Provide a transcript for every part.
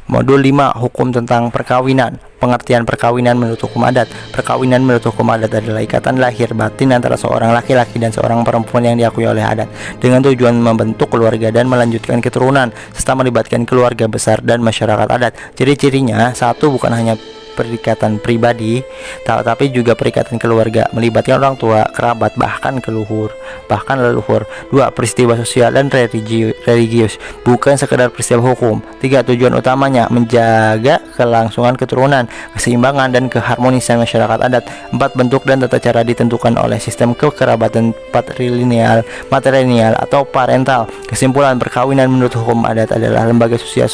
Modul 5, hukum tentang perkawinan. Pengertian perkawinan menurut hukum adat. Perkawinan menurut hukum adat adalah ikatan lahir batin antara seorang laki-laki dan seorang perempuan yang diakui oleh adat dengan tujuan membentuk keluarga dan melanjutkan keturunan serta melibatkan keluarga besar dan masyarakat adat. Ciri-cirinya: satu, bukan hanya perikatan pribadi, tapi juga perikatan keluarga melibatkan orang tua, kerabat, bahkan leluhur. 2, peristiwa sosial dan religius, bukan sekedar peristiwa hukum. 3, tujuan utamanya menjaga kelangsungan keturunan, keseimbangan dan keharmonisan masyarakat adat. 4, bentuk dan tata cara ditentukan oleh sistem kekerabatan matrilineal atau parental. Kesimpulan: perkawinan menurut hukum adat adalah lembaga sosial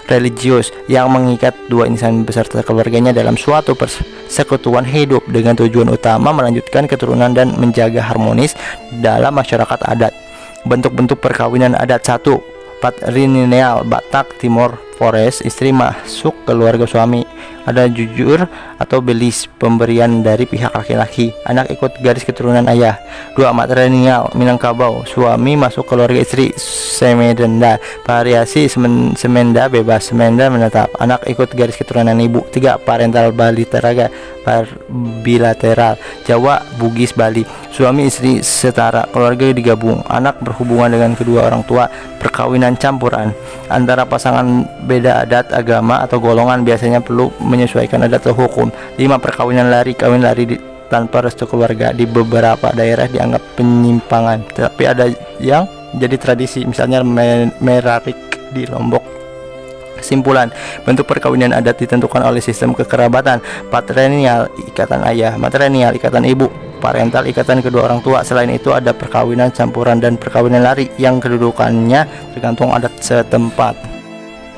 religius yang mengikat dua insan beserta keluarganya dalam suatu persekutuan hidup dengan tujuan utama melanjutkan keturunan dan menjaga harmonis dalam masyarakat adat. Bentuk-bentuk perkawinan adat: 1, patrilineal, Batak, Timor Flores, istri masuk keluarga suami. Ada jujur atau belis, pemberian dari pihak laki-laki, anak ikut garis keturunan ayah. 2, matrilineal, Minangkabau, suami masuk keluarga istri. Semenda, variasi semenda bebas, semenda menetap, anak ikut garis keturunan ibu. 3, parental bilateral, Jawa, Bugis, Bali, suami istri setara, keluarga digabung, anak berhubungan dengan kedua orang tua. Perkawinan campuran antara pasangan beda adat, agama atau golongan, biasanya perlu menyesuaikan adat atau hukum. 5, perkawinan lari, kawin lari tanpa restu keluarga, di beberapa daerah dianggap penyimpangan, tapi ada yang jadi tradisi, misalnya merarik di Lombok. Kesimpulan: bentuk perkawinan adat ditentukan oleh sistem kekerabatan. Patrilineal, ikatan ayah; matrilineal, ikatan ibu; parental, ikatan kedua orang tua. Selain itu ada perkawinan campuran dan perkawinan lari yang kedudukannya tergantung adat setempat.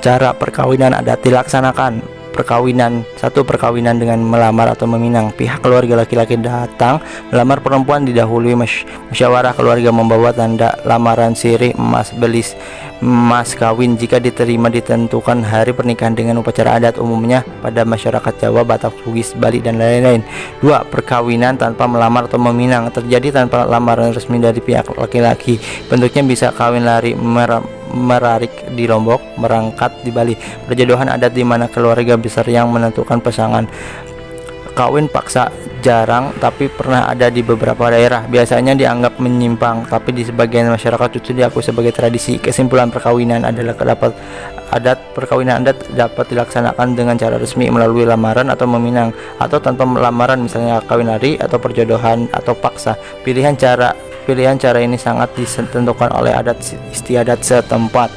Cara perkawinan adat dilaksanakan. Perkawinan: 1, perkawinan dengan melamar atau meminang. Pihak keluarga laki-laki datang melamar perempuan, didahului musyawarah keluarga membawa tanda lamaran, sirih, emas, belis, mas kawin. Jika diterima, ditentukan hari pernikahan dengan upacara adat, umumnya pada masyarakat Jawa, Batak, Bugis, Bali dan lain-lain. 2, perkawinan tanpa melamar atau meminang, terjadi tanpa lamaran resmi dari pihak laki-laki. Bentuknya bisa kawin lari, merarik di Lombok, merangkat di Bali. Perjodohan adat di mana keluarga besar yang menentukan pasangan. Kawin paksa jarang tapi pernah ada di beberapa daerah, biasanya dianggap menyimpang, tapi di sebagian masyarakat itu diakui sebagai tradisi. Kesimpulan: perkawinan perkawinan adat dapat dilaksanakan dengan cara resmi melalui lamaran atau meminang, atau tanpa lamaran, misalnya kawin lari atau perjodohan atau paksa. Pilihan cara ini sangat ditentukan oleh adat istiadat setempat.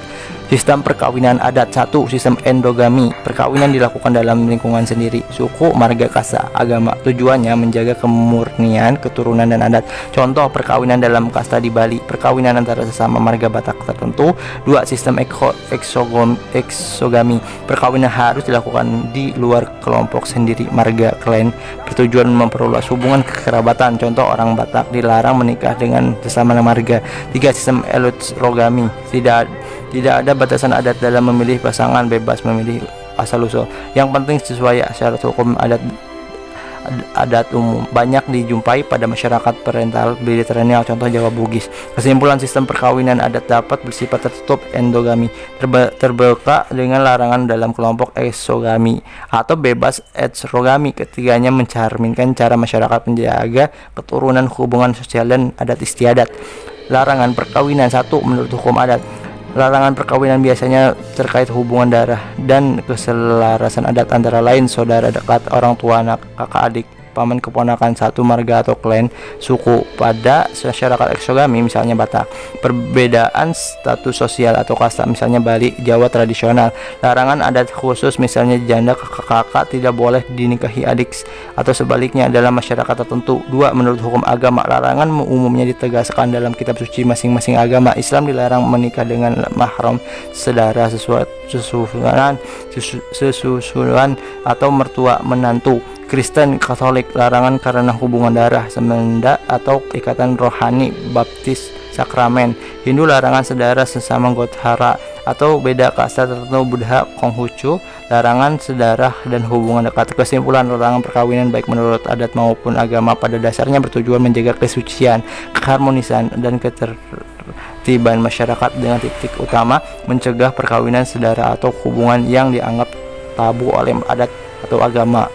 Sistem perkawinan adat: 1, sistem endogami, perkawinan dilakukan dalam lingkungan sendiri, suku, marga, kasta, agama. Tujuannya menjaga kemurnian keturunan dan adat. Contoh perkawinan dalam kasta di Bali, perkawinan antara sesama marga Batak tertentu. 2, sistem eksogami, perkawinan harus dilakukan di luar kelompok sendiri, marga, klan, bertujuan memperluas hubungan kekerabatan. Contoh orang Batak dilarang menikah dengan sesama marga. 3, sistem elutsrogami, tidak ada batasan adat dalam memilih pasangan, bebas memilih asal-usul. Yang penting sesuai syarat hukum adat umum. Banyak dijumpai pada masyarakat parental bilateral, contoh Jawa, Bugis. Kesimpulan: sistem perkawinan adat dapat bersifat tertutup, endogami, terbuka dengan larangan dalam kelompok, eksogami, atau bebas, eterogami. Ketiganya mencerminkan cara masyarakat menjaga keturunan, hubungan sosial dan adat istiadat. Larangan perkawinan: 1, menurut hukum adat, larangan perkawinan biasanya terkait hubungan darah dan keselarasan adat, antara lain saudara dekat, orang tua anak, kakak adik, paman keponakan, satu marga atau klan, suku. Pada masyarakat eksogami, misalnya Batak, perbedaan status sosial atau kasta, misalnya Bali, Jawa tradisional. Larangan adat khusus, misalnya janda kakak tidak boleh dinikahi adik atau sebaliknya dalam masyarakat tertentu. 2, menurut hukum agama, larangan umumnya ditegaskan dalam kitab suci masing-masing agama. Islam dilarang menikah dengan mahram, saudara, sesusulan atau mertua menantu. Kristen, Katolik, larangan karena hubungan darah, semenda atau ikatan rohani, baptis, sakramen. Hindu, larangan saudara sesama Gothara atau beda kasta tertentu, Buddha, Konghucu, larangan saudara dan hubungan dekat. Kesimpulan: larangan perkawinan baik menurut adat maupun agama pada dasarnya bertujuan menjaga kesucian, keharmonisan dan ketertiban masyarakat dengan titik utama mencegah perkawinan saudara atau hubungan yang dianggap tabu oleh adat atau agama.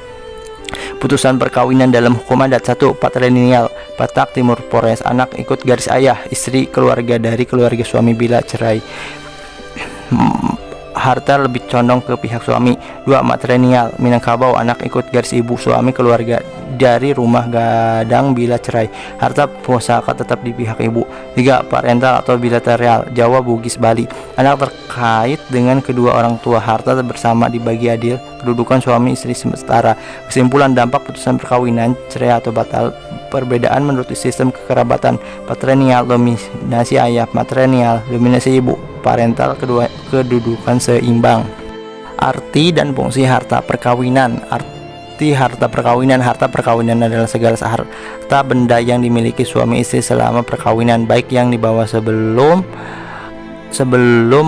Putusan perkawinan dalam hukum adat: 1. Patrilineal, Batak Timur Polres, anak ikut garis ayah, istri, keluarga dari keluarga suami bila cerai. Harta lebih condong ke pihak suami. 2. Matrilineal, Minangkabau, anak ikut garis ibu, suami, keluarga dari rumah gadang bila cerai. Harta pusaka tetap di pihak ibu. 3. Parental atau bilateral, Jawa, Bugis, Bali, anak terkait dengan kedua orang tua, harta bersama dibagi adil, kedudukan suami istri setara. Kesimpulan: dampak putusan perkawinan, cerai atau batal, perbedaan menurut sistem kekerabatan. Patrilineal, dominasi ayah; matrilineal, dominasi ibu; parental, kedudukan seimbang. Arti dan fungsi harta perkawinan. Arti harta perkawinan: harta perkawinan adalah segala harta benda yang dimiliki suami istri selama perkawinan, baik yang dibawa sebelum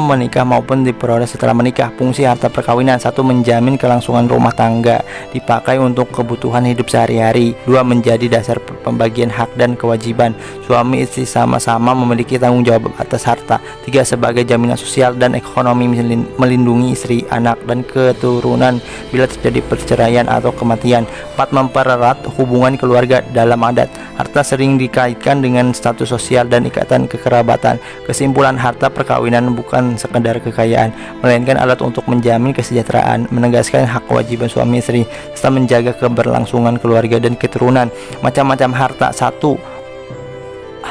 menikah maupun diperoleh setelah menikah. Fungsi harta perkawinan: 1. Menjamin kelangsungan rumah tangga, dipakai untuk kebutuhan hidup sehari-hari. 2. Menjadi dasar pembagian hak dan kewajiban, suami istri sama-sama memiliki tanggung jawab atas harta. 3. Sebagai jaminan sosial dan ekonomi, melindungi istri, anak, dan keturunan bila terjadi perceraian atau kematian. 4. Mempererat hubungan keluarga dalam adat, harta sering dikaitkan dengan status sosial dan ikatan kekerabatan. Kesimpulan: harta perkawinan bukan sekedar kekayaan, melainkan alat untuk menjamin kesejahteraan, menegaskan hak kewajiban suami istri, serta menjaga keberlangsungan keluarga dan keturunan. Macam-macam harta. 1.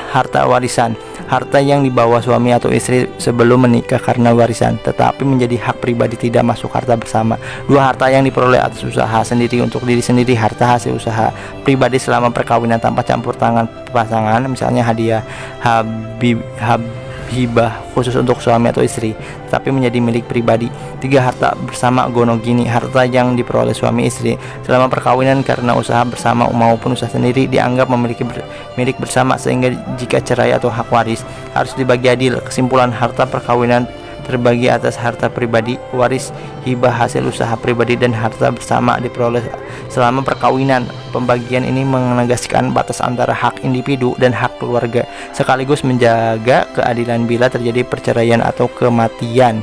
Harta warisan, harta yang dibawa suami atau istri sebelum menikah karena warisan, tetapi menjadi hak pribadi, tidak masuk harta bersama. 2. Harta yang diperoleh atas usaha sendiri untuk diri sendiri, harta hasil usaha pribadi selama perkawinan tanpa campur tangan pasangan, misalnya hadiah, hibah khusus untuk suami atau istri, tetapi menjadi milik pribadi. 3. Harta bersama gonogini, harta yang diperoleh suami istri selama perkawinan karena usaha bersama maupun usaha sendiri, dianggap memiliki milik bersama, sehingga jika cerai atau hak waris harus dibagi adil. Kesimpulan: harta perkawinan terbagi atas harta pribadi, waris, hibah hasil usaha pribadi, dan harta bersama diperoleh selama perkawinan. Pembagian ini menegaskan batas antara hak individu dan hak keluarga, sekaligus menjaga keadilan bila terjadi perceraian atau kematian.